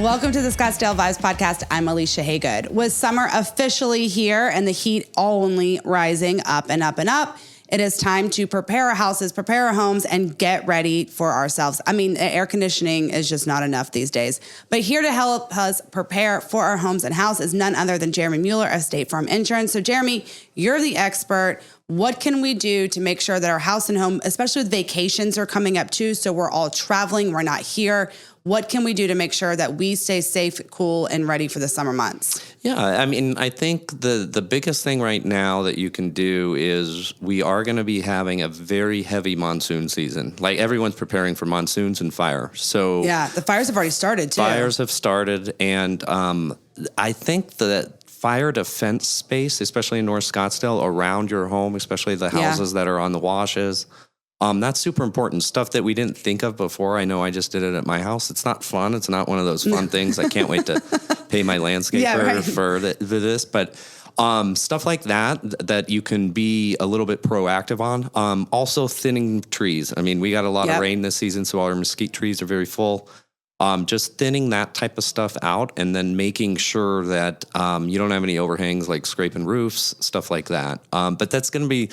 Welcome to the Scottsdale Vibes podcast. I'm Alicia Haygood. With summer officially here and the heat only rising up and up and up, it is time to prepare our houses, prepare our homes, and get ready for ourselves. I mean, air conditioning is just not enough these days. But here to help us prepare for our homes and house is none other than Jeremy Mueller of State Farm Insurance. So Jeremy, you're the expert. What can we do to make sure that our house and home, especially with vacations are coming up too, so we're all traveling, we're not here. What can we do to make sure that we stay safe, cool, and ready for the summer months? Yeah, I mean, I think the biggest thing right now that you can do is we are going to be having a very heavy monsoon season. Like everyone's preparing for monsoons and fire. So yeah, the fires have already started too. Fires have started, and I think the fire defense space, especially in North Scottsdale, around your home, especially the houses that are on the washes, that's super important. Stuff that we didn't think of before. I know I just did it at my house. It's not fun. It's not one of those fun things. I can't wait to pay my landscaper for this. But stuff like that you can be a little bit proactive on. Also thinning trees. I mean, we got a lot of rain this season, so our mesquite trees are very full. Just thinning that type of stuff out and then making sure that you don't have any overhangs like scraping roofs, stuff like that. But that's going to be...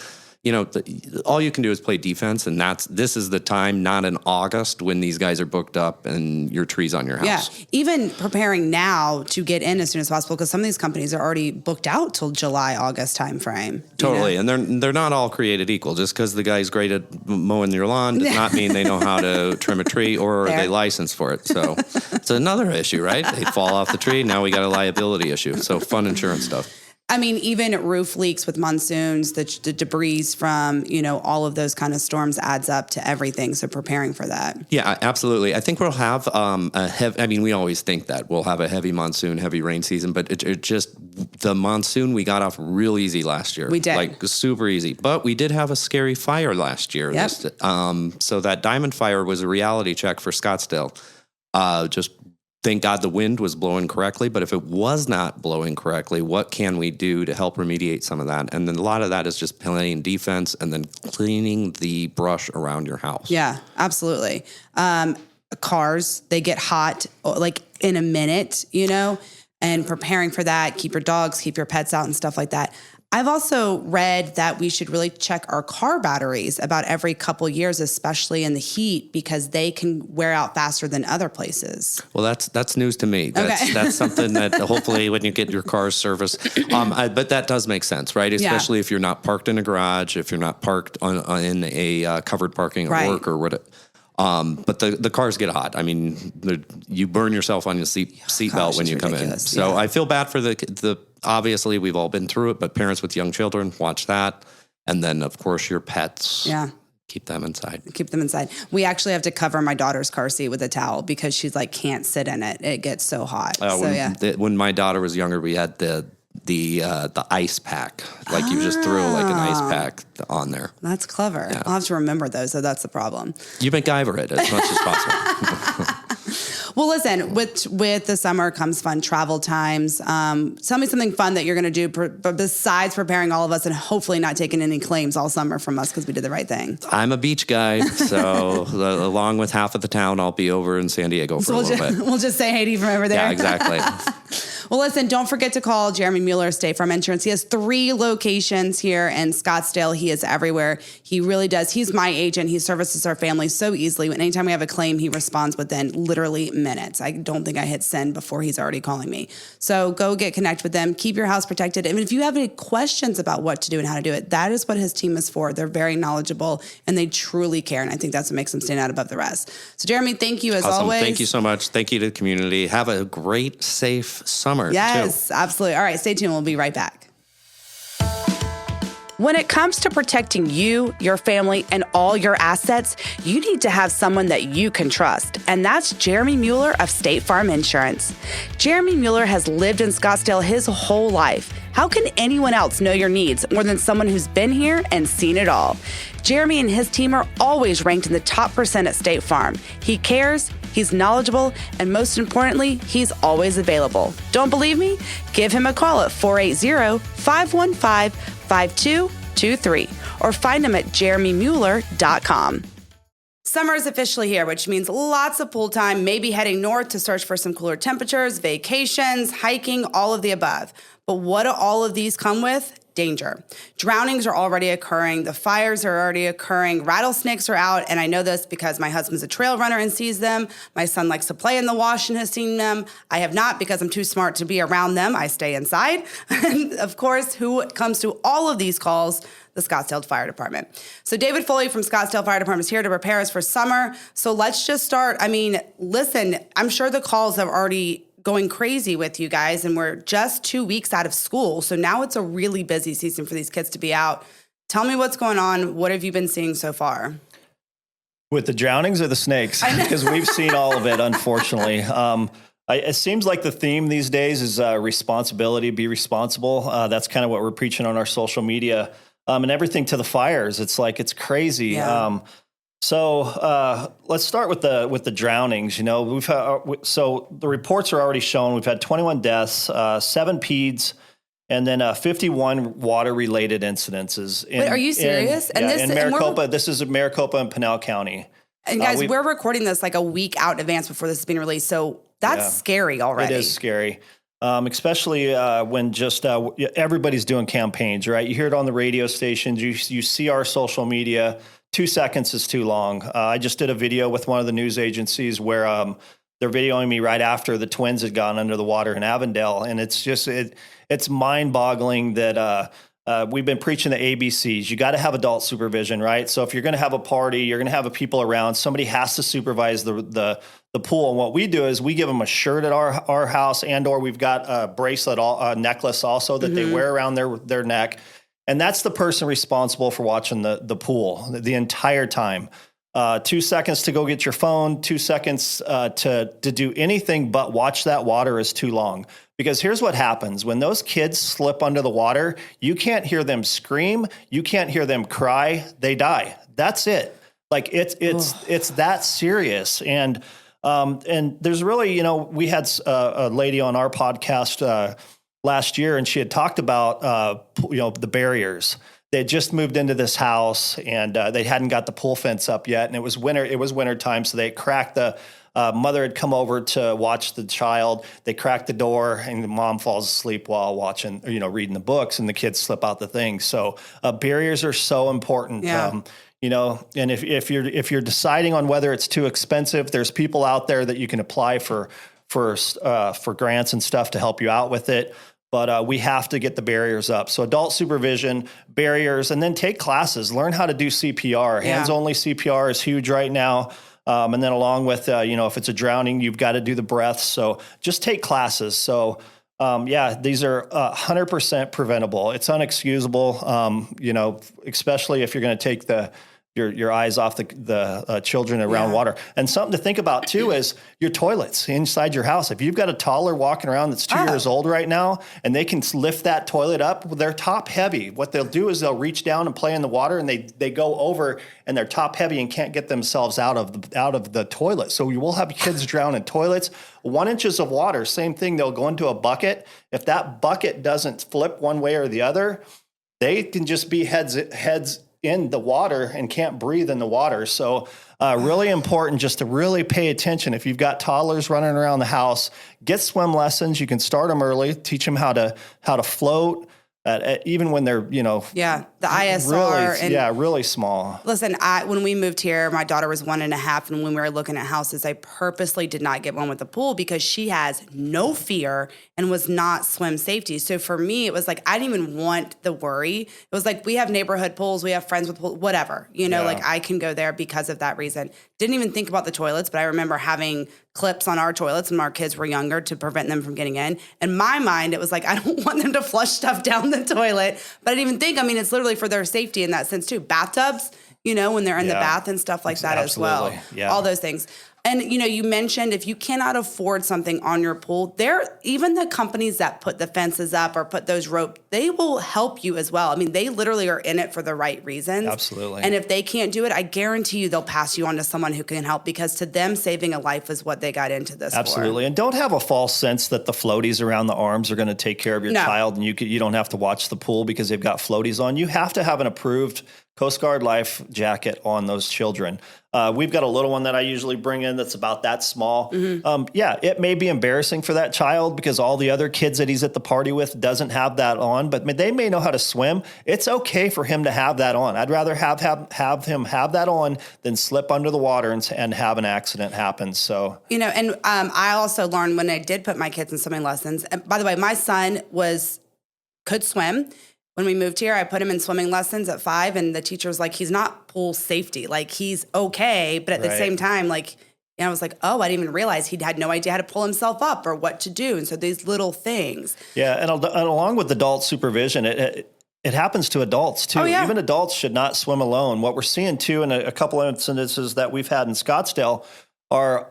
all you can do is play defense, and this is the time, not in August when these guys are booked up and your tree's on your house. Yeah, even preparing now to get in as soon as possible, because some of these companies are already booked out till July, August timeframe. Totally, and they're not all created equal. Just because the guy's great at mowing your lawn does not mean they know how to trim a tree or they license for it. So it's another issue, right? They fall off the tree, now we got a liability issue. So fun insurance stuff. I mean, even roof leaks with monsoons, the debris from, all of those kind of storms adds up to everything. So preparing for that. Yeah, absolutely. I think we'll have we always think that we'll have a heavy monsoon, heavy rain season, but it just, the monsoon, we got off real easy last year. We did. Like super easy. But we did have a scary fire last year. Yep. So that diamond fire was a reality check for Scottsdale. Thank God the wind was blowing correctly, but if it was not blowing correctly, what can we do to help remediate some of that? And then a lot of that is just playing defense and then cleaning the brush around your house. Yeah, absolutely. Cars, they get hot like in a minute, and preparing for that, keep your dogs, keep your pets out and stuff like that. I've also read that we should really check our car batteries about every couple years, especially in the heat, because they can wear out faster than other places. Well, that's news to me. That's something that hopefully when you get your car serviced, but that does make sense, right? Especially if you're not parked in a garage, if you're not parked in a covered parking at work or what. But the cars get hot. I mean, you burn yourself on your seatbelt when you come in. So I feel bad for the. Obviously, we've all been through it, but parents with young children, watch that. And then, of course, your pets. Yeah. Keep them inside. Keep them inside. We actually have to cover my daughter's car seat with a towel because she's like, can't sit in it. It gets so hot. When my daughter was younger, we had the ice pack. Like you just throw like an ice pack on there. That's clever. Yeah. I'll have to remember those. So that's the problem. You MacGyver it as much as possible. Well, listen, with the summer comes fun travel times. Tell me something fun that you're going to do besides preparing all of us and hopefully not taking any claims all summer from us because we did the right thing. I'm a beach guy, so along with half of the town, I'll be over in San Diego for a little bit. We'll just say hey to you from over there. Yeah, exactly. Well, listen, don't forget to call Jeremy Mueller, State Farm Insurance. He has 3 locations here in Scottsdale. He is everywhere. He really does. He's my agent. He services our family so easily. Anytime we have a claim, he responds within literally minutes. I don't think I hit send before he's already calling me. So go get connected with them. Keep your house protected. And if you have any questions about what to do and how to do it, that is what his team is for. They're very knowledgeable and they truly care. And I think that's what makes them stand out above the rest. So Jeremy, thank you as always. Thank you so much. Thank you to the community. Have a great, safe summer. Yes, absolutely. All right, stay tuned. We'll be right back. When it comes to protecting you, your family, and all your assets, you need to have someone that you can trust. And that's Jeremy Mueller of State Farm Insurance. Jeremy Mueller has lived in Scottsdale his whole life. How can anyone else know your needs more than someone who's been here and seen it all? Jeremy and his team are always ranked in the top % at State Farm. He cares, he's knowledgeable, and most importantly, he's always available. Don't believe me? Give him a call at 480-515-5223 or find him at jeremymueller.com. Summer is officially here, which means lots of pool time, maybe heading north to search for some cooler temperatures, vacations, hiking, all of the above. But what do all of these come with? Danger. Drownings are already occurring. The fires are already occurring. Rattlesnakes are out. And I know this because my husband's a trail runner and sees them. My son likes to play in the wash and has seen them. I have not because I'm too smart to be around them. I stay inside. And of course, who comes to all of these calls? The Scottsdale Fire Department. So David Foley from Scottsdale Fire Department is here to prepare us for summer. So let's just start. I mean, listen, I'm sure the calls have already going crazy with you guys, and we're just 2 weeks out of school. So now it's a really busy season for these kids to be out. Tell me what's going on. What have you been seeing so far? With the drownings or the snakes? Because we've seen all of it, unfortunately. It seems like the theme these days is responsibility, be responsible. That's kind of what we're preaching on our social media, and everything to the fires. It's like, it's crazy. Yeah. So let's start with the drownings. You know, we've had, so the reports are already shown. We've had 21 deaths, 7 peds, and then 51 water-related incidences. Wait, are you serious? In Maricopa, this is Maricopa and Pinal County. And guys, we're recording this like a week out in advance before this is being released. So that's scary already. It is scary. Especially when just everybody's doing campaigns, right? You hear it on the radio stations. You see our social media. 2 seconds is too long. I just did a video with one of the news agencies where they're videoing me right after the twins had gone under the water in Avondale. And it's just, it's mind-boggling that we've been preaching the ABCs. You got to have adult supervision, right? So if you're going to have a party, you're going to have people around, somebody has to supervise the pool. And what we do is we give them a shirt at our house, and or we've got a bracelet, a necklace also that they wear around their neck. And that's the person responsible for watching the pool the entire time. 2 seconds to go get your phone, 2 seconds to do anything but watch that water is too long. Because here's what happens. When those kids slip under the water, you can't hear them scream. You can't hear them cry. They die. That's it. Like it's that serious. And there's really, you know, we had a lady on our podcast last year, and she had talked about, the barriers. They had just moved into this house, and they hadn't got the pool fence up yet. And it was winter time. So they cracked mother had come over to watch the child. They cracked the door, and the mom falls asleep while watching, reading the books, and the kids slip out the thing. So barriers are so important. Yeah. And if you're deciding on whether it's too expensive, there's people out there that you can apply for grants and stuff to help you out with it. But we have to get the barriers up. So adult supervision, barriers, and then take classes. Learn how to do CPR. Hands-only CPR is huge right now. And then along with, if it's a drowning, you've got to do the breaths. So just take classes. So, these are 100% preventable. It's unexcusable, especially if you're going to take your eyes off the children around water. And something to think about too is your toilets inside your house. If you've got a toddler walking around that's 2 years old right now, and they can lift that toilet up, they're top heavy. What they'll do is they'll reach down and play in the water, and they go over and they're top heavy and can't get themselves out of the toilet. So you will have kids drown in toilets. 1 inch of water, same thing. They'll go into a bucket. If that bucket doesn't flip one way or the other, they can just be heads in the water and can't breathe in the water. So really important just to really pay attention. If you've got toddlers running around the house, get swim lessons. You can start them early, teach them how to float, even when they're, the ISR. Really small. Listen, when we moved here, my daughter was 1.5, and when we were looking at houses, I purposely did not get one with a pool because she has no fear and was not swim safety. So for me, it was like, I didn't even want the worry. It was like, we have neighborhood pools, we have friends with pools, whatever, like I can go there because of that reason. Didn't even think about the toilets, but I remember having clips on our toilets when our kids were younger to prevent them from getting in. In my mind, it was like, I don't want them to flush stuff down the toilet, but I didn't even think, it's literally for their safety in that sense too. Bathtubs, when they're in the bath and stuff like that as well. Yeah. All those things. And, you mentioned if you cannot afford something on your pool, even the companies that put the fences up or put those ropes, they will help you as well. They literally are in it for the right reasons. Absolutely. And if they can't do it, I guarantee you they'll pass you on to someone who can help, because to them, saving a life is what they got into this Absolutely. for. And don't have a false sense that the floaties around the arms are going to take care of your child, and you don't have to watch the pool because they've got floaties on. You have to have an approved Coast Guard life jacket on those children. We've got a little one that I usually bring in that's about that small. Yeah, it may be embarrassing for that child because all the other kids that he's at the party with doesn't have that on, but they may know how to swim. It's okay for him to have that on. I'd rather have him have that on than slip under the water and have an accident happen. So, and I also learned when I did put my kids in swimming lessons. And by the way, my son could swim. When we moved here, I put him in swimming lessons at 5, and the teacher was like, he's not pool safety. Like, he's okay. But at the same time, I was like, oh, I didn't even realize he had no idea how to pull himself up or what to do. And so these little things. Yeah. And along with adult supervision, it happens to adults too. Oh, yeah. Even adults should not swim alone. What we're seeing too, in a couple of incidences that we've had in Scottsdale, are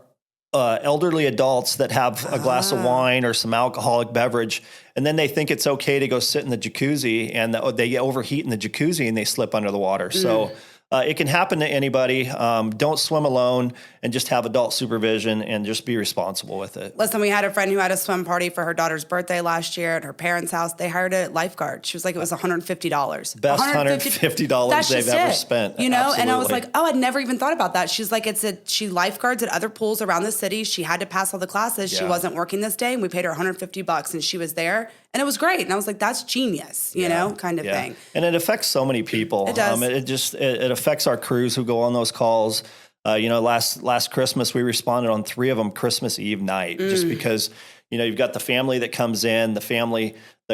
elderly adults that have a glass of wine or some alcoholic beverage, and then they think it's okay to go sit in the jacuzzi, and they overheat in the jacuzzi and they slip under the water. So it can happen to anybody. Don't swim alone, and just have adult supervision and just be responsible with it. Listen, we had a friend who had a swim party for her daughter's birthday last year at her parents' house. They hired a lifeguard. She was like, it was $150. Best $150 they've ever spent. Absolutely. And I was like, oh, I'd never even thought about that. She's like, she lifeguards at other pools around the city. She had to pass all the classes. Yeah. She wasn't working this day, and we paid her $150, and she was there. And it was great. And I was like, that's genius, kind of thing. And it affects so many people. It does. It affects our crews who go on those calls. Last Christmas, we responded on 3 of them Christmas Eve night, just because, you've got the family that comes in, the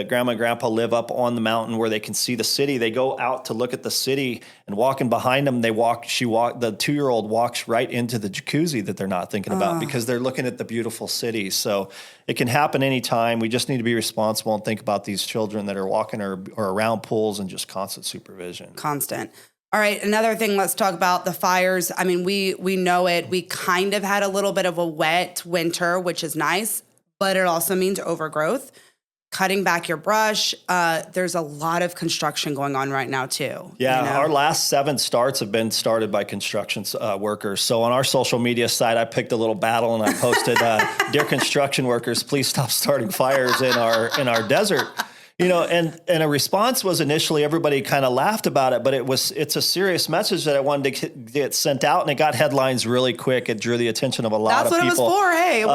grandma and grandpa live up on the mountain where they can see the city. They go out to look at the city, and walking the 2-year-old walks right into the jacuzzi that they're not thinking about because they're looking at the beautiful city. So it can happen anytime. We just need to be responsible and think about these children that are walking or around pools, and just constant supervision. Constant. All right, another thing, let's talk about the fires. I mean, we know it. We kind of had a little bit of a wet winter, which is nice, but it also means overgrowth. Cutting back your brush. There's a lot of construction going on right now, too. Yeah, our last 7 starts have been started by construction workers. So on our social media site, I picked a little battle, and I posted, "Dear construction workers, please stop starting fires in our desert." And a response was initially everybody kind of laughed about it, but it's a serious message that I wanted to get sent out, and it got headlines really quick. It drew the attention of a lot of people. That's what it was for. Hey, it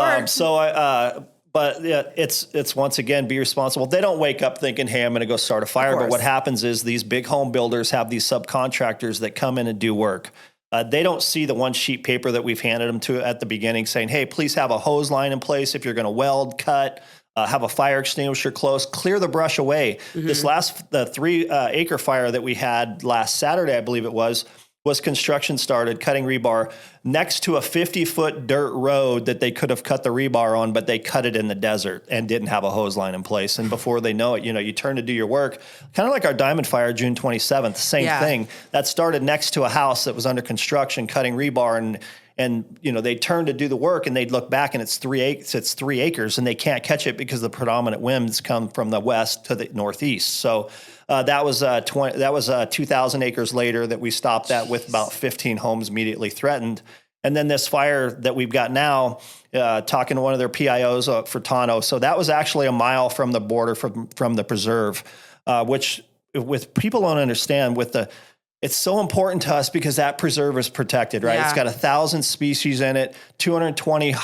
worked. But yeah, it's once again, be responsible. They don't wake up thinking, hey, I'm going to go start a fire. But what happens is these big home builders have these subcontractors that come in and do work. They don't see the one sheet paper that we've handed them to at the beginning saying, hey, please have a hose line in place if you're going to weld, cut, have a fire extinguisher close, clear the brush away. This last 3-acre fire that we had last Saturday, I believe it was construction started, cutting rebar next to a 50-foot dirt road that they could have cut the rebar on, but they cut it in the desert and didn't have a hose line in place. And before they know it, you turn to do your work, kind of like our Diamond Fire, June 27th, same thing. That started next to a house that was under construction, cutting rebar, and they turn to do the work, and they'd look back, and it's 3 acres, and they can't catch it because the predominant winds come from the west to the northeast. So that was 2,000 acres later that we stopped that with about 15 homes immediately threatened. And then this fire that we've got now, talking to one of their PIOs for Tano. So that was actually a mile from the border from the preserve, which with people don't understand it's so important to us because that preserve is protected, right? Yeah. It's got 1,000 species in it, 220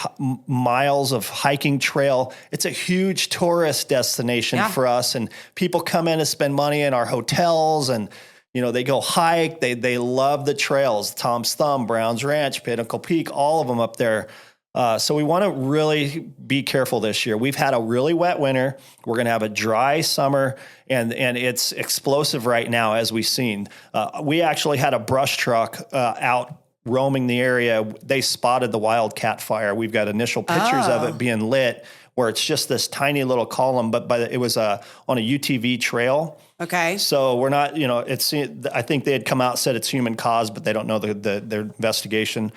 miles of hiking trail. It's a huge tourist destination for us, and people come in and spend money in our hotels, and they go hike. They love the trails, Tom's Thumb, Brown's Ranch, Pinnacle Peak, all of them up there. So we want to really be careful this year. We've had a really wet winter. We're going to have a dry summer, and it's explosive right now, as we've seen. We actually had a brush truck out roaming the area. They spotted the wildcat fire. We've got initial pictures of it being lit, where it's just this tiny little column, but it was on a UTV trail. Okay. So we're not, I think they had come out, said it's human caused, but they don't know their investigation.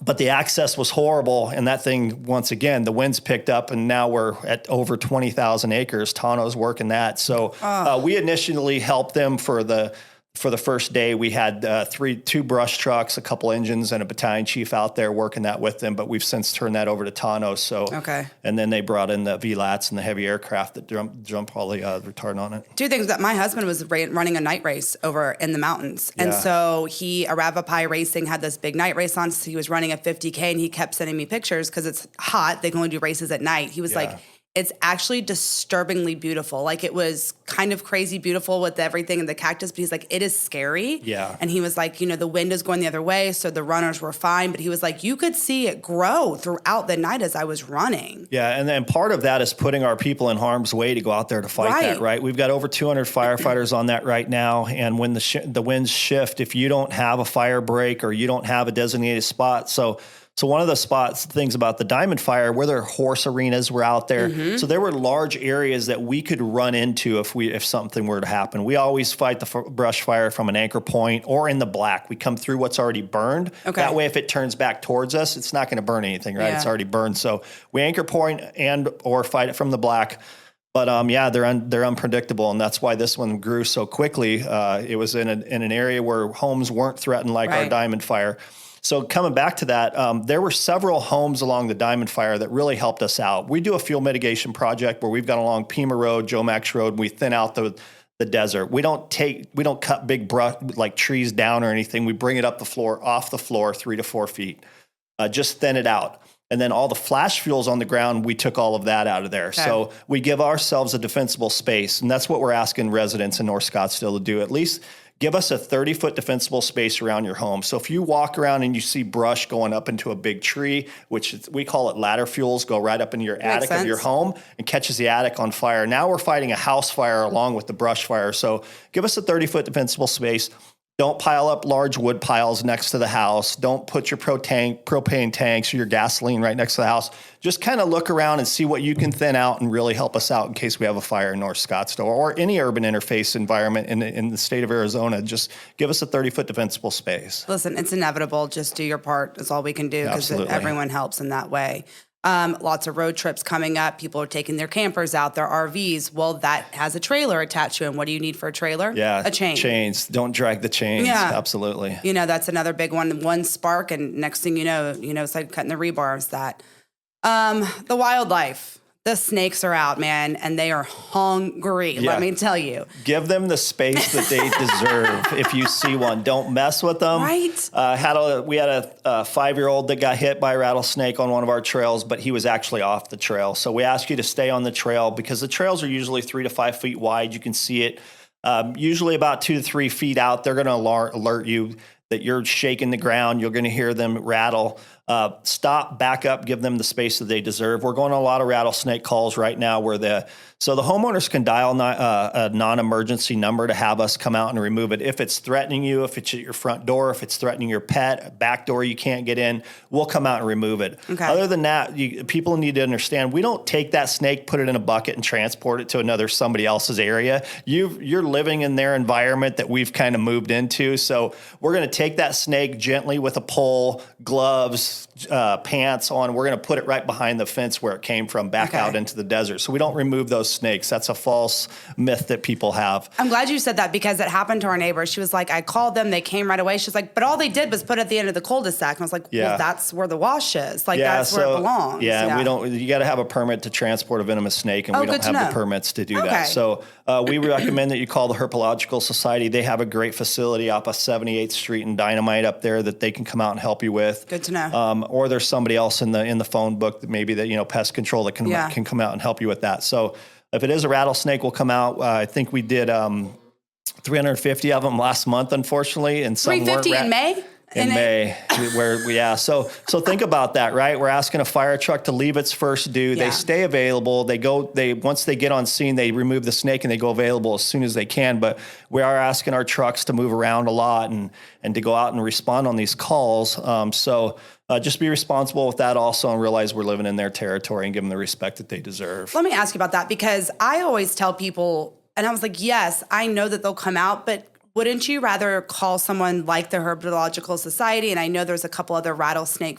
But the access was horrible, and that thing, once again, the winds picked up, and now we're at over 20,000 acres. Tano's working that. So we initially helped them for the for the first day, we had two brush trucks, a couple engines, and a battalion chief out there working that with them. But we've since turned that over to Tano. So, and then they brought in the VLATs and the heavy aircraft that jump all the retardant on it. Two things: that my husband was running a night race over in the mountains, and so Aravapai Racing had this big night race on. So he was running a 50K, and he kept sending me pictures because it's hot. They can only do races at night. He was like, it's actually disturbingly beautiful. Like, it was kind of crazy beautiful with everything in the cactus, but he's like, it is scary. Yeah. And he was like, the wind is going the other way, so the runners were fine. But he was like, you could see it grow throughout the night as I was running. Yeah, and then part of that is putting our people in harm's way to go out there to fight that, right? We've got over 200 firefighters on that right now, and when the winds shift, if you don't have a fire break or you don't have a designated spot, so one of the things about the Diamond Fire, where their horse arenas were out there. So there were large areas that we could run into if something were to happen. We always fight the brush fire from an anchor point or in the black. We come through what's already burned. Okay. That way, if it turns back towards us, it's not going to burn anything, right? It's already burned. So we anchor point or fight it from the black. But they're unpredictable, and that's why this one grew so quickly. It was in an area where homes weren't threatened like our Diamond Fire. So coming back to that, there were several homes along the Diamond Fire that really helped us out. We do a fuel mitigation project where we've gone along Pima Road, Jomax Road, and we thin out the desert. We don't cut big brush like trees down or anything. We bring it off the floor 3 to 4 feet, just thin it out. And then all the flash fuels on the ground, we took all of that out of there. Okay. So we give ourselves a defensible space, and that's what we're asking residents in North Scottsdale to do. At least give us a 30-foot defensible space around your home. So if you walk around and you see brush going up into a big tree, we call it ladder fuels, go right up into your attic of your home and catches the attic on fire. Now we're fighting a house fire along with the brush fire. So give us a 30-foot defensible space. Don't pile up large wood piles next to the house. Don't put your propane tanks or your gasoline right next to the house. Just kind of look around and see what you can thin out and really help us out in case we have a fire in North Scottsdale or any urban interface environment in the state of Arizona. Just give us a 30-foot defensible space. Listen, it's inevitable. Just do your part. That's all we can do because everyone helps in that way. Lots of road trips coming up. People are taking their campers out, their RVs. Well, that has a trailer attached to it. What do you need for a trailer? Yeah. A chain. Chains. Don't drag the chains. Yeah. Absolutely. That's another big one. One spark, and next thing you know, it's like cutting the rebars. The wildlife. The snakes are out, man, and they are hungry. Yeah. Let me tell you. Give them the space that they deserve. If you see one, don't mess with them. Right. We had a 5-year-old that got hit by a rattlesnake on one of our trails, but he was actually off the trail. So we ask you to stay on the trail because the trails are usually 3 to 5 feet wide. You can see it usually about 2 to 3 feet out. They're going to alert you that you're shaking the ground. You're going to hear them rattle. Stop, back up, give them the space that they deserve. We're going on a lot of rattlesnake calls right now so the homeowners can dial a non-emergency number to have us come out and remove it. If it's threatening you, if it's at your front door, if it's threatening your pet, a back door you can't get in, we'll come out and remove it. Okay. Other than that, people need to understand, we don't take that snake, put it in a bucket and transport it to somebody else's area. You're living in their environment that we've kind of moved into. So we're going to take that snake gently with a pole, gloves, pants on. We're going to put it right behind the fence where it came from, back out into the desert. So we don't remove those snakes. That's a false myth that people have. I'm glad you said that because it happened to our neighbor. She was like, I called them. They came right away. She's like, but all they did was put it at the end of the cul-de-sac. And I was like, well, that's where the wash is. That's where it belongs. You got to have a permit to transport a venomous snake, and we don't have the permits to do that. So we recommend that you call the Herpetological Society. They have a great facility off of 78th Street and Dynamite up there that they can come out and help you with. Good to know. Or there's somebody else in the phone book that pest control that can come out and help you with that. So if it is a rattlesnake, we'll come out. I think we did 350 of them last month, unfortunately, and some 350 in May. So think about that, right? We're asking a fire truck to leave its first due. They stay available. Once they get on scene, they remove the snake and they go available as soon as they can. But we are asking our trucks to move around a lot and to go out and respond on these calls. Just be responsible with that also and realize we're living in their territory and give them the respect that they deserve. Let me ask you about that because I always tell people, and I was like, yes, I know that they'll come out, but wouldn't you rather call someone like the Herpetological Society? And I know there's a couple other rattlesnake,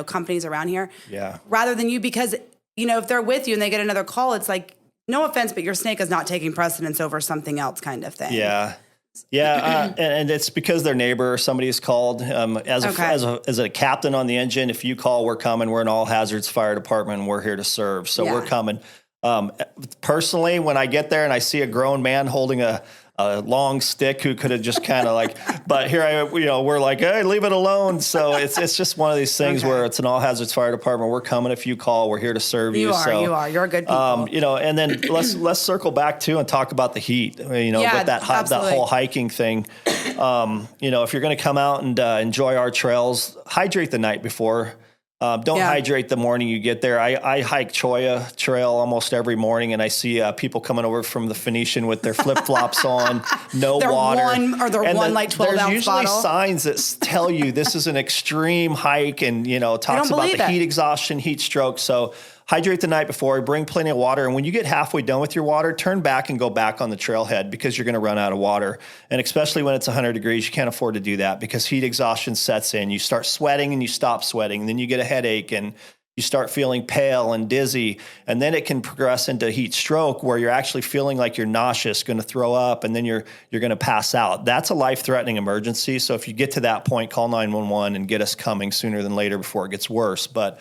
companies around here. Yeah. Rather than you, because, if they're with you and they get another call, it's like, no offense, but your snake is not taking precedence over something else kind of thing. Yeah. Yeah, and it's because their neighbor or somebody's called. As a captain on the engine, if you call, we're coming. We're an all hazards fire department, and we're here to serve. So we're coming. Personally, when I get there and I see a grown man holding a long stick who could have just kind of but here we're like, hey, leave it alone. So it's just one of these things where it's an all hazards fire department. We're coming if you call. We're here to serve you. You're a good people. And then let's circle back too and talk about the heat. With that whole hiking thing. If you're going to come out and enjoy our trails, hydrate the night before. Don't hydrate the morning you get there. I hike Choya Trail almost every morning, and I see people coming over from the Phoenician with their flip-flops on, water. They're 12-ounce bottle. There's usually signs that tell you this is an extreme hike and, talks about the heat exhaustion, heat stroke. So hydrate the night before, bring plenty of water. And when you get halfway done with your water, turn back and go back on the trailhead because you're going to run out of water. And especially when it's 100 degrees, you can't afford to do that because heat exhaustion sets in. You start sweating and you stop sweating. And then you get a headache and you start feeling pale and dizzy. And then it can progress into heat stroke where you're actually feeling like you're nauseous, going to throw up, and then you're going to pass out. That's a life-threatening emergency. So if you get to that point, call 911 and get us coming sooner than later before it gets worse. But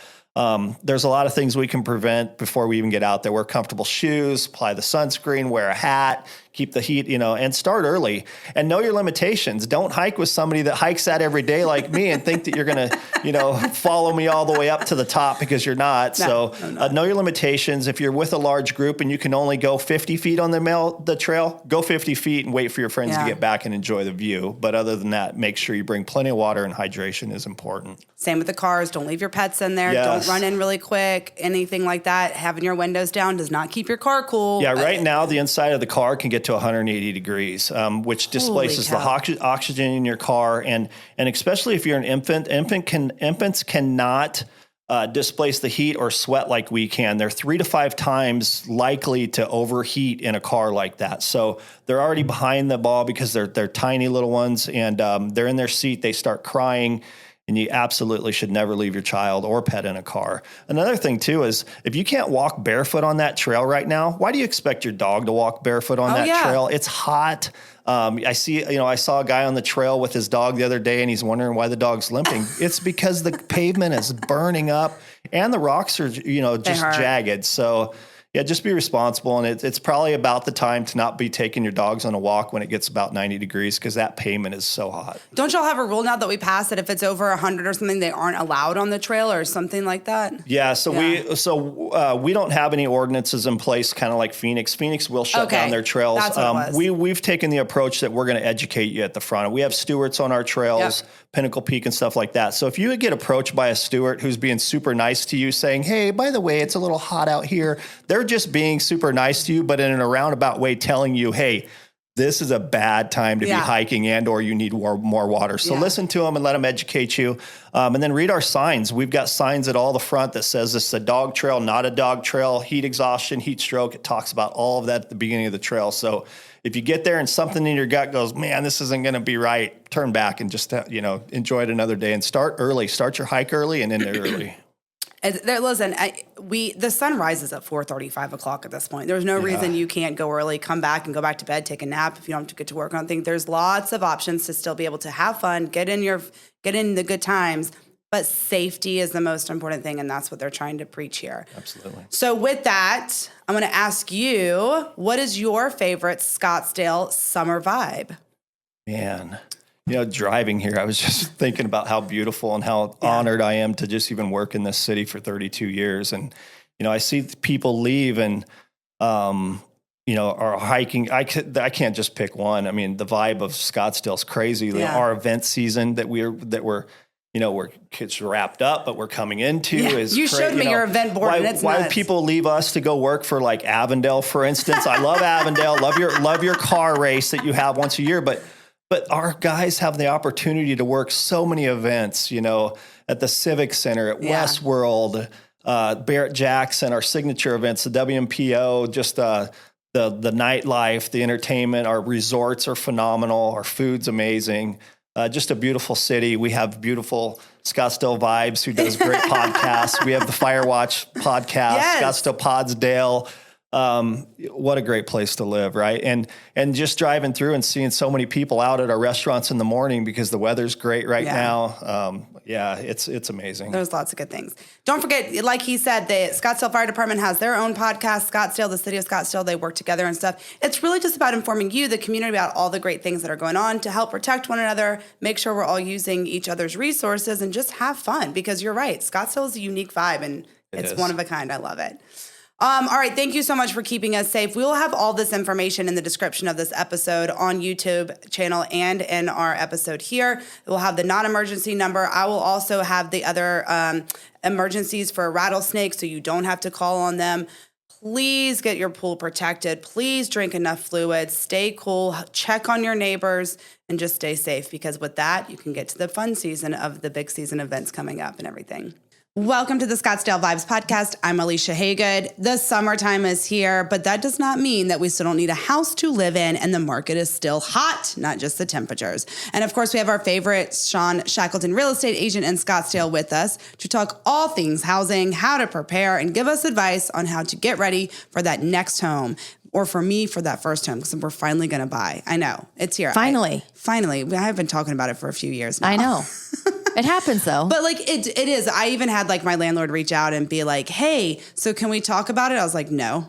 there's a lot of things we can prevent before we even get out there. Wear comfortable shoes, apply the sunscreen, wear a hat, keep the heat, and start early and know your limitations. Don't hike with somebody that hikes that every day like me and think that you're going to, follow me all the way up to the top because you're not. Know your limitations. If you're with a large group and you can only go 50 feet on the trail, go 50 feet and wait for your friends to get back and enjoy the view. But other than that, make sure you bring plenty of water, and hydration is important. Same with the cars. Don't leave your pets in there. Yes. Don't run in really quick. Anything like that. Having your windows down does not keep your car cool. Yeah, right now the inside of the car can get to 180 degrees, which displaces the oxygen in your car. And especially if you're an infant, infants cannot displace the heat or sweat like we can. They're 3 to 5 times likely to overheat in a car like that. So they're already behind the ball because they're tiny little ones, and they're in their seat. They start crying. And you absolutely should never leave your child or pet in a car. Another thing, too, is if you can't walk barefoot on that trail right now, why do you expect your dog to walk barefoot on that trail? It's hot. I saw a guy on the trail with his dog the other day, and he's wondering why the dog's limping. It's because the pavement is burning up and the rocks are, just jagged. So, yeah, just be responsible. And it's probably about the time to not be taking your dogs on a walk when it gets about 90 degrees because that pavement is so hot. Don't y'all have a rule now that we passed that if it's over 100 or something, they aren't allowed on the trail or something like that? Yeah, we don't have any ordinances in place, kind of like Phoenix. Phoenix will shut down their trails. That's what it was. We've taken the approach that we're going to educate you at the front. We have stewards on our trails, Pinnacle Peak and stuff like that. So if you get approached by a steward who's being super nice to you saying, hey, by the way, it's a little hot out here, they're just being super nice to you, but in a roundabout way telling you, hey, this is a bad time to be hiking and or you need more water. So listen to them and let them educate you. And then read our signs. We've got signs at all the front that says this is a dog trail, not a dog trail, heat exhaustion, heat stroke. It talks about all of that at the beginning of the trail. So if you get there and something in your gut goes, man, this isn't going to be right, turn back and just, enjoy it another day and start early. Start your hike early and end it early. Listen, the sun rises at 4:30, 5 o'clock at this point. There's no reason you can't go early, come back and go back to bed, take a nap if you don't have to get to work on things. There's lots of options to still be able to have fun, get in the good times, but safety is the most important thing, and that's what they're trying to preach here. Absolutely. So with that, I'm going to ask you, what is your favorite Scottsdale summer vibe? Man, driving here, I was just thinking about how beautiful and how honored I am to just even work in this city for 32 years. And, I see people leave and, are hiking. I can't just pick one. I mean, the vibe of Scottsdale is crazy. Yeah. Our event season that we're it's wrapped up, but we're coming into is you showed me your event board. And it's why nuts. would people leave us to go work for like Avondale, for instance? I love Avondale, love your car race that you have once a year, but our guys have the opportunity to work so many events, at the Civic Center, at Westworld, Barrett-Jackson, our signature events, the WMPO, just the nightlife, the entertainment. Our resorts are phenomenal. Our food's amazing. Just a beautiful city. We have beautiful Scottsdale Vibes, who does great podcasts. We have the Firewatch podcast, Scottsdale Podsdale. What a great place to live, right? And just driving through and seeing so many people out at our restaurants in the morning because the weather's great right now. It's amazing. There's lots of good things. Don't forget, like he said, the Scottsdale Fire Department has their own podcast, Scottsdale, the city of Scottsdale. They work together and stuff. It's really just about informing you, the community, about all the great things that are going on to help protect one another, make sure we're all using each other's resources, and just have fun. Because you're right, Scottsdale is a unique vibe, and it's one of a kind. I love it. All right. Thank you so much for keeping us safe. We will have all this information in the description of this episode on YouTube channel and in our episode here. We'll have the non-emergency number. I will also have the other emergencies for rattlesnakes, so you don't have to call on them. Please get your pool protected. Please drink enough fluids. Stay cool. Check on your neighbors and just stay safe, because with that, you can get to the fun season of the big season events coming up and everything. Welcome to the Scottsdale Vibes podcast. I'm Alicia Haygood. The summertime is here, but that does not mean that we still don't need a house to live in, and the market is still hot, not just the temperatures. And of course, we have our favorite Sean Shackleton, real estate agent in Scottsdale, with us to talk all things housing, how to prepare, and give us advice on how to get ready for that next home. Or for me, for that first home, because we're finally going to buy. I know. It's here. Finally. I have been talking about it for a few years now. I know. It happens though. But like it is. I even had like my landlord reach out and be like, "Hey, so can we talk about it?" I was like, "No."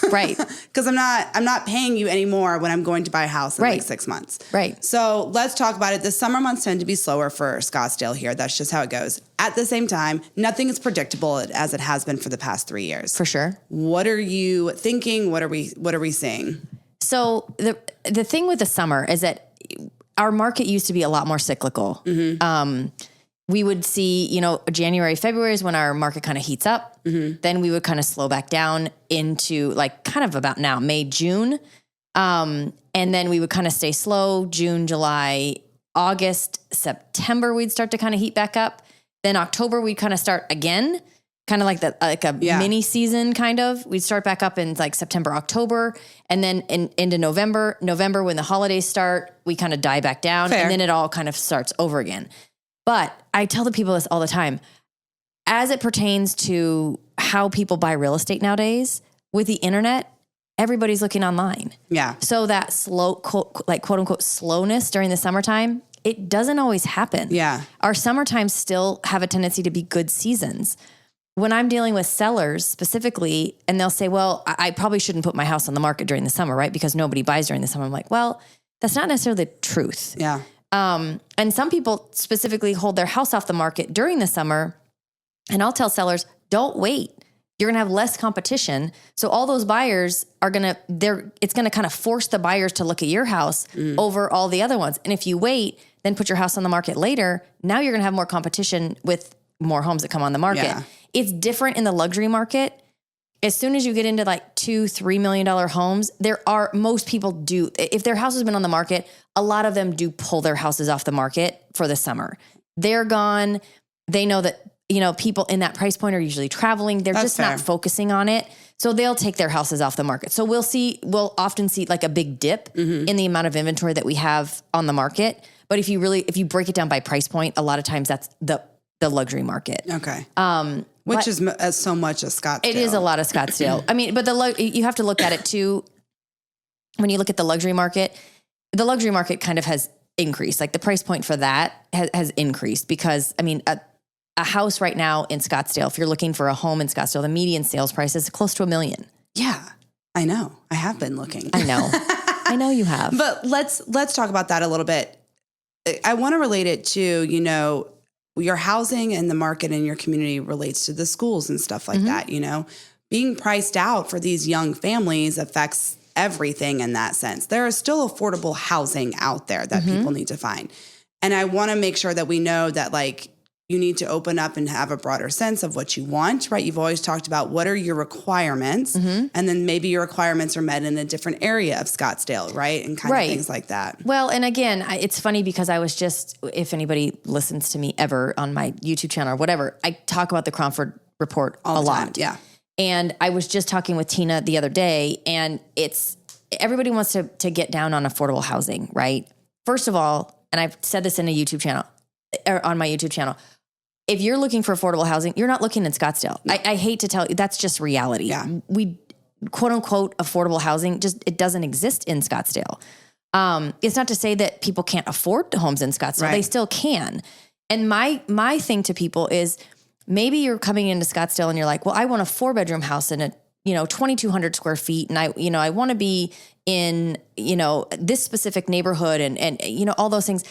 Right. Because I'm not paying you anymore when I'm going to buy a house in like 6 months. Right. So let's talk about it. The summer months tend to be slower for Scottsdale here. That's just how it goes. At the same time, nothing is predictable as it has been for the past 3 years. For sure. What are you thinking? What are we seeing? So the thing with the summer is that our market used to be a lot more cyclical. Mm-hmm. We would see, January, February is when our market kind of heats up. Mm-hmm. Then we would kind of slow back down into like kind of about now, May, June. And then we would kind of stay slow, June, July, August, September, we'd start to kind of heat back up. Then October, we'd kind of start again, kind of like a mini season kind of. We'd start back up in like September, October, and then into November when the holidays start, we kind of die back down. Fair. And then it all kind of starts over again. But I tell the people this all the time, as it pertains to how people buy real estate nowadays with the internet, everybody's looking online. Yeah. So that slow, quote unquote, slowness during the summertime, it doesn't always happen. Yeah. Our summertimes still have a tendency to be good seasons. When I'm dealing with sellers specifically, and they'll say, well, I probably shouldn't put my house on the market during the summer, right? Because nobody buys during the summer. I'm like, well, that's not necessarily the truth. Yeah. And some people specifically hold their house off the market during the summer. And I'll tell sellers, don't wait. You're going to have less competition. So all those buyers it's going to kind of force the buyers to look at your house over all the other ones. And if you wait, then put your house on the market later, now you're going to have more competition with more homes that come on the market. Yeah. It's different in the luxury market. As soon as you get into like $2-3 million homes, most people do, if their house has been on the market, a lot of them do pull their houses off the market for the summer. They're gone. They know that, people in that price point are usually traveling. They're just not focusing on it. So they'll take their houses off the market. So we'll often see like a big dip in the amount of inventory that we have on the market. But if you break it down by price point, a lot of times that's the luxury market. Okay. Which is so much of Scottsdale. It is a lot of Scottsdale. I mean, but you have to look at it too. When you look at the luxury market kind of has increased. Like the price point for that has increased because, I mean, a house right now in Scottsdale, if you're looking for a home in Scottsdale, the median sales price is close to $1 million. Yeah, I know. I have been looking. I know. I know you have. But let's talk about that a little bit. I want to relate it to, your housing and the market in your community relates to the schools and stuff like that, Being priced out for these young families affects everything in that sense. There is still affordable housing out there that people need to find. And I want to make sure that we know that like you need to open up and have a broader sense of what you want, right? You've always talked about what are your requirements, and then maybe your requirements are met in a different area of Scottsdale, right? And kind of things like that. Well, and again, it's funny because I was just, if anybody listens to me ever on my YouTube channel or whatever, I talk about the Cromford Report a lot. Yeah. And I was just talking with Tina the other day, and everybody wants to get down on affordable housing, right? First of all, and I've said this in a YouTube channel, or on my YouTube channel, if you're looking for affordable housing, you're not looking in Scottsdale. No. I hate to tell you, that's just reality. Yeah. quote unquote affordable housing, it doesn't exist in Scottsdale. It's not to say that people can't afford homes in Scottsdale. Right. They still can. And my thing to people is, maybe you're coming into Scottsdale and you're like, well, I want a 4-bedroom house in a, 2,200 square feet. And I want to be in, this specific neighborhood and all those things.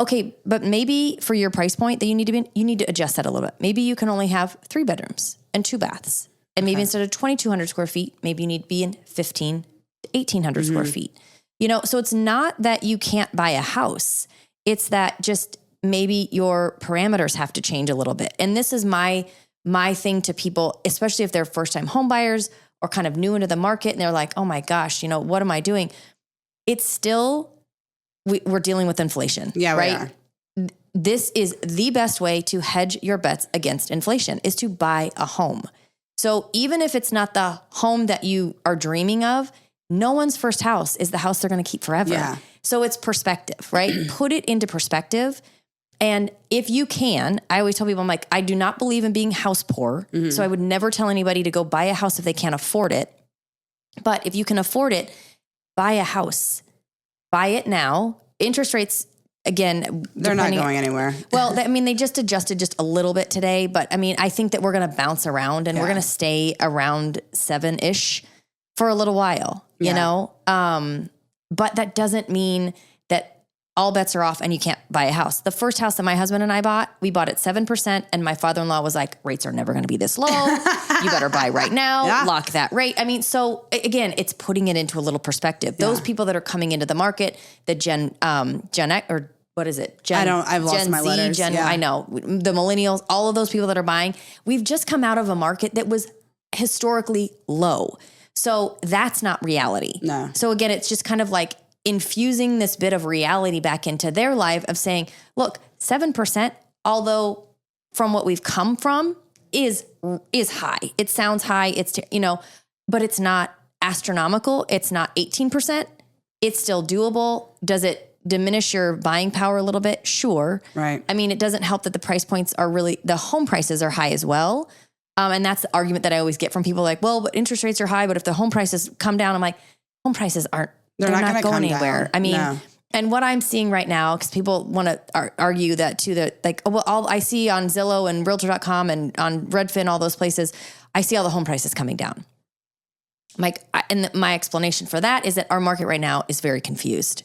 Okay. But maybe for your price point that you need to adjust that a little bit. Maybe you can only have 3 bedrooms and 2 baths. And maybe instead of 2,200 square feet, maybe you need to be in 1,500 to 1,800 square feet. So it's not that you can't buy a house. It's that just maybe your parameters have to change a little bit. And this is my thing to people, especially if they're first-time home buyers or kind of new into the market and they're like, oh my gosh, what am I doing? It's still, we're dealing with inflation, right? We are. This is the best way to hedge your bets against inflation, is to buy a home. So even if it's not the home that you are dreaming of, no one's first house is the house they're going to keep forever. Yeah. So it's perspective, right? Put it into perspective. And if you can, I always tell people, I'm like, I do not believe in being house poor. So I would never tell anybody to go buy a house if they can't afford it. But if you can afford it, buy a house. Buy it now. Interest rates, again, they're not going anywhere. Well, they just adjusted just a little bit today. But I think that we're going to bounce around and we're going to stay around 7-ish for a little while, you know? But that doesn't mean that all bets are off and you can't buy a house. The first house that my husband and I bought, we bought at 7%. And my father-in-law was like, rates are never going to be this low. You better buy right now. Lock that rate. So again, it's putting it into a little perspective. Those people that are coming into the market, the Gen X, or what is it? I've lost Gen my Z, letters. I know. The millennials, all of those people that are buying, we've just come out of a market that was historically low. So that's not reality. No. So again, it's just kind of like infusing this bit of reality back into their life of saying, look, 7%, although from what we've come from is high. It sounds high. It's, but it's not astronomical. It's not 18%. It's still doable. Does it diminish your buying power a little bit? Sure. Right. It doesn't help that the price points are the home prices are high as well. And that's the argument that I always get from people like, well, but interest rates are high, but if the home prices come down, I'm like, home prices they're not going anywhere. No. And what I'm seeing right now, because people want to argue that too, that like, well, all I see on Zillow and Realtor.com and on Redfin, all those places, I see all the home prices coming down. And my explanation for that is that our market right now is very confused,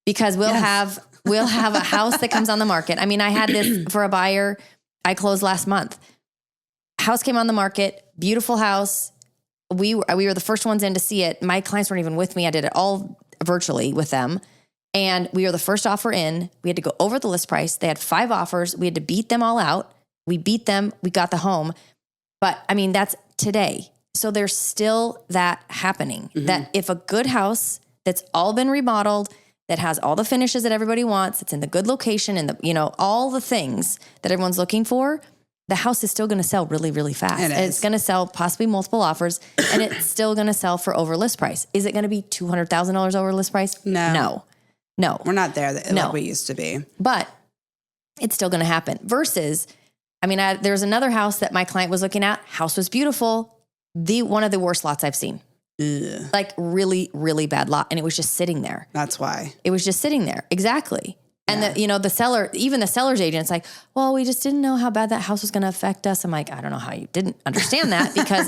because we'll have a house that comes on the market. I had this for a buyer. I closed last month. House came on the market, beautiful house. We were the first ones in to see it. My clients weren't even with me. I did it all virtually with them. And we were the first offer in. We had to go over the list price. They had 5 offers. We had to beat them all out. We beat them. We got the home. But that's today. So there's still that happening. That if a good house that's all been remodeled, that has all the finishes that everybody wants, it's in the good location and all the things that everyone's looking for, the house is still going to sell really, really fast. It's going to sell possibly multiple offers, and it's still going to sell for over list price. Is it going to be $200,000 over list price? No. We're not there like we used to be. But it's still going to happen. Versus, there's another house that my client was looking at. House was beautiful. One of the worst lots I've seen. Ugh. Like really, really bad lot. And it was just sitting there. That's why. It was just sitting there. Exactly. And the seller, even the seller's agent's like, well, we just didn't know how bad that house was going to affect us. I'm like, I don't know how you didn't understand that, because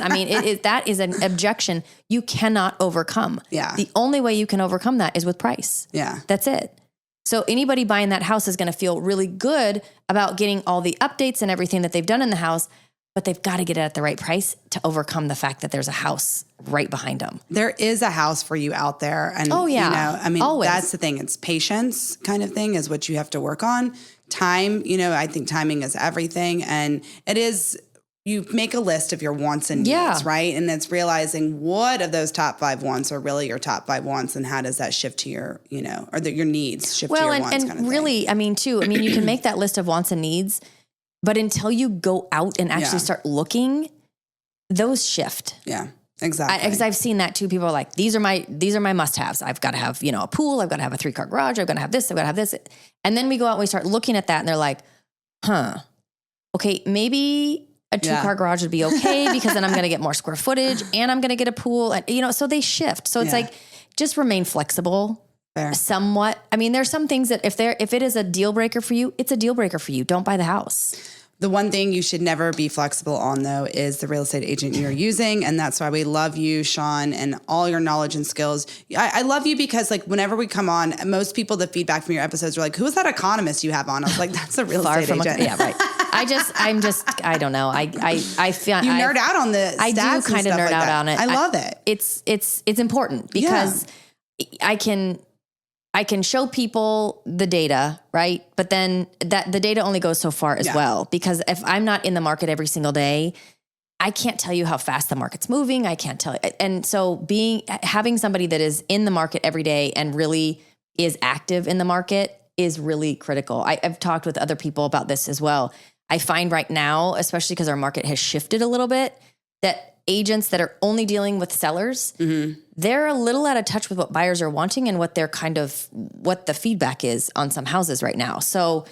that is an objection you cannot overcome. Yeah. The only way you can overcome that is with price. Yeah. That's it. So anybody buying that house is going to feel really good about getting all the updates and everything that they've done in the house, but they've got to get it at the right price to overcome the fact that there's a house right behind them. There is a house for you out there. And, always. That's the thing. It's patience kind of thing is what you have to work on. Time, I think timing is everything. And it is, you make a list of your wants and needs, right? And it's realizing what of those top 5 wants are really your top 5 wants, and how does that shift to your, or your needs shift to your wants and kind of really, thing. you can make that list of wants and needs, but until you go out and actually start looking, those shift. Yeah, exactly. Because I've seen that too. People are like, these are my must-haves. I've got to have, a pool. I've got to have a 3-car garage. I've got to have this. I've got to have this. And then we go out and we start looking at that and they're like, okay, maybe a 2-car garage would be okay because then I'm going to get more square footage and I'm going to get a pool. And, so they shift. So it's like, just remain flexible. Fair. Somewhat. I mean, there's some things that if it is a deal breaker for you, it's a deal breaker for you. Don't buy the house. The one thing you should never be flexible on, though, is the real estate agent you're using. And that's why we love you, Sean, and all your knowledge and skills. I love you because, like, whenever we come on, most people, the feedback from your episodes are like, who's that economist you have on? I was like, that's a real estate agent. Yeah, right. I don't know. I feel you nerd out on the stats. I do kind of nerd out on it. I love it. It's important because I can show people the data, right? But then the data only goes so far as well, because if I'm not in the market every single day, I can't tell you how fast the market's moving. I can't tell you. And so having somebody that is in the market every day and really is active in the market is really critical. I've talked with other people about this as well. I find right now, especially because our market has shifted a little bit, that agents that are only dealing with sellers, they're a little out of touch with what buyers are wanting and what the feedback is on some houses right now. So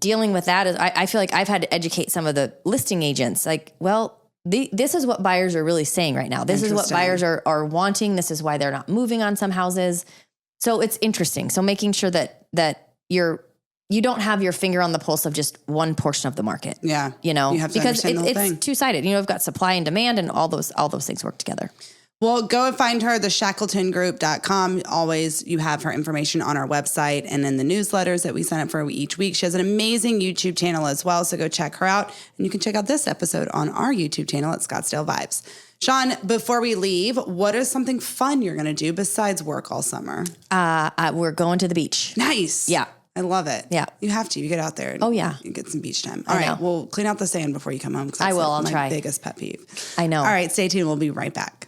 dealing with that is, I feel like I've had to educate some of the listing agents, like, well, this is what buyers are really saying right now. This is what buyers are wanting. This is why they're not moving on some houses. So it's interesting. So making sure that you don't have your finger on the pulse of just one portion of the market. Yeah. You have to because it's two-sided. You've got supply and demand and all those things work together. Well, go and find her, theshackletongroup.com. Always, you have her information on our website and in the newsletters that we send up for each week. She has an amazing YouTube channel as well, so go check her out. And you can check out this episode on our YouTube channel at Scottsdale Vibes. Sean, before we leave, what is something fun you're going to do besides work all summer? We're going to the beach. Nice. Yeah. I love it. Yeah. You have to. You get out there. You get some beach time. All right. Well, clean out the sand before you come home. I will. I'll try. My biggest pet peeve. I know. All right. Stay tuned. We'll be right back.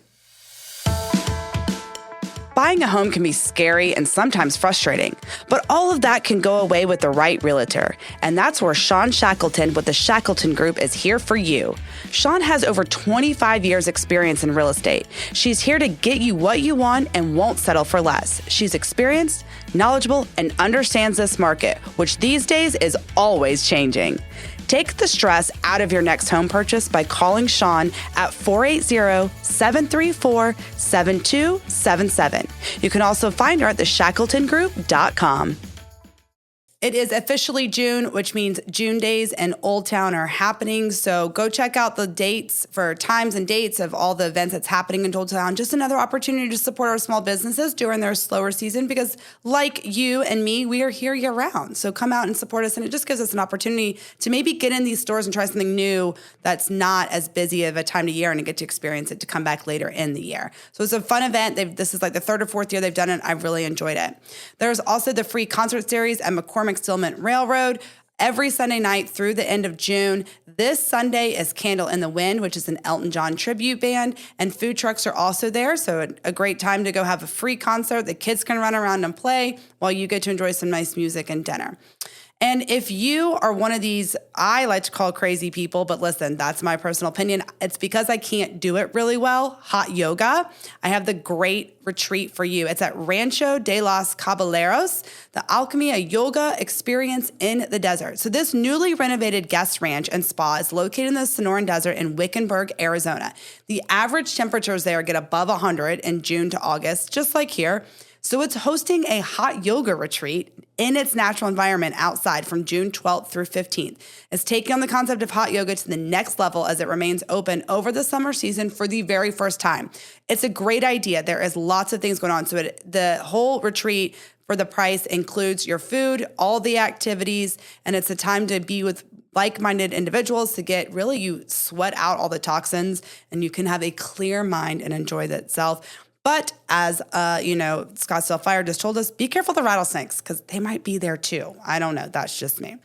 Buying a home can be scary and sometimes frustrating, but all of that can go away with the right realtor. And that's where Sean Shackleton with the Shackleton Group is here for you. Sean has over 25 years experience in real estate. She's here to get you what you want and won't settle for less. She's experienced, knowledgeable, and understands this market, which these days is always changing. Take the stress out of your next home purchase by calling Sean at 480-734-7277. You can also find her at theshackletongroup.com. It is officially June, which means June days in Old Town are happening. So go check out the dates for times and dates of all the events that's happening in Old Town. Just another opportunity to support our small businesses during their slower season because like you and me, we are here year round. So come out and support us. And it just gives us an opportunity to maybe get in these stores and try something new that's not as busy of a time of year and to get to experience it to come back later in the year. So it's a fun event. This is like the third or fourth year they've done it. I've really enjoyed it. There's also the free concert series at McCormick Stillman Railroad every Sunday night through the end of June. This Sunday is Candle in the Wind, which is an Elton John tribute band, and food trucks are also there. So a great time to go have a free concert. The kids can run around and play while you get to enjoy some nice music and dinner. And if you are one of these, I like to call crazy people, but listen, that's my personal opinion. It's because I can't do it really well. Hot yoga. I have the great retreat for you. It's at Rancho de los Caballeros, the Alchemy, a yoga experience in the desert. So this newly renovated guest ranch and spa is located in the Sonoran Desert in Wickenburg, Arizona. The average temperatures there get above 100 in June to August, just like here. So it's hosting a hot yoga retreat in its natural environment outside from June 12th through 15th. It's taking on the concept of hot yoga to the next level as it remains open over the summer season for the very first time. It's a great idea. There is lots of things going on. So the whole retreat for the price includes your food, all the activities, and it's a time to be with like-minded individuals to get really you sweat out all the toxins and you can have a clear mind and enjoy that self. But as, Scottsdale Fire just told us, be careful of the rattlesnakes because they might be there too. I don't know. That's just me.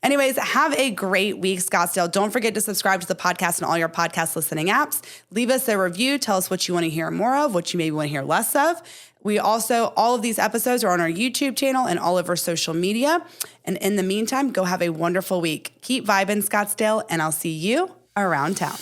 Anyways, have a great week, Scottsdale. Don't forget to subscribe to the podcast and all your podcast listening apps. Leave us a review. Tell us what you want to hear more of, what you maybe want to hear less of. We also, all of these episodes are on our YouTube channel and all over social media. And in the meantime, go have a wonderful week. Keep vibing, Scottsdale, and I'll see you around town.